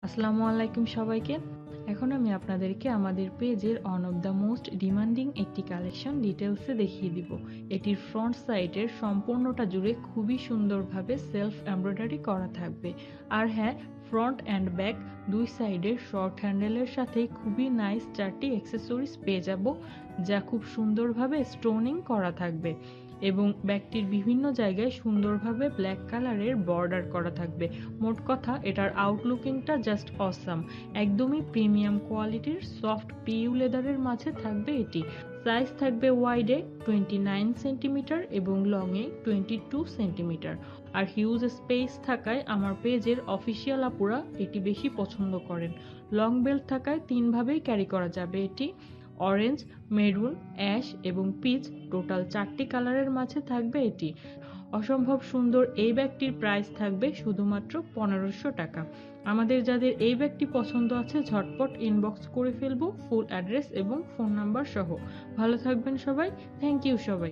আসসালামু আলাইকুম সবাইকে। এখন আমি আপনাদেরকে আমাদের পেজের one of the most demanding একটি কালেকশন ডিটেলসে দেখিয়ে দিব। এটির ফ্রন্ট সাইডের সম্পূর্ণটা জুড়ে খুবই সুন্দরভাবে সেলফ এমব্রয়ডারি করা থাকবে। আর হ্যাঁ, ফ্রন্ট অ্যান্ড ব্যাক দুই সাইডের শর্ট হ্যান্ডেলের সাথে খুবই নাইস 4টি অ্যাক্সেসরিজ পেয়ে যাব, যা খুব সুন্দরভাবে স্টোনিং করা থাকবে এবং ব্যাগটির বিভিন্ন জায়গায় সুন্দরভাবে ব্ল্যাক কালারের বর্ডার করা থাকবে। মোট কথা, এটার আউটলুকিংটা জাস্ট অসাম। একদমই প্রিমিয়াম কোয়ালিটির সফট পিইউ লেদারের মাঝে থাকবে এটি। সাইজ থাকবে ওয়াইডে 29 সেন্টিমিটার এবং লংয়ে 22 সেন্টিমিটার। আর হিউজ স্পেস থাকায় আমার পেজের অফিসিয়াল আপুরা এটি বেশি পছন্দ করেন। লং বেল্ট থাকায় 3ভাবেই ক্যারি করা যাবে এটি। অরেঞ্জ, মেরুন, অ্যাশ এবং পিচ, টোটাল 4টি কালারের মাঝে থাকবে এটি। অসম্ভব সুন্দর এই ব্যাগটির প্রাইস থাকবে শুধুমাত্র 1500 টাকা। আমাদের যাদের এই ব্যাগটি পছন্দ আছে ঝটপট ইনবক্স করে ফেলবো ফুল অ্যাড্রেস এবং ফোন নাম্বার সহ। ভালো থাকবেন সবাই। থ্যাংক ইউ সবাই।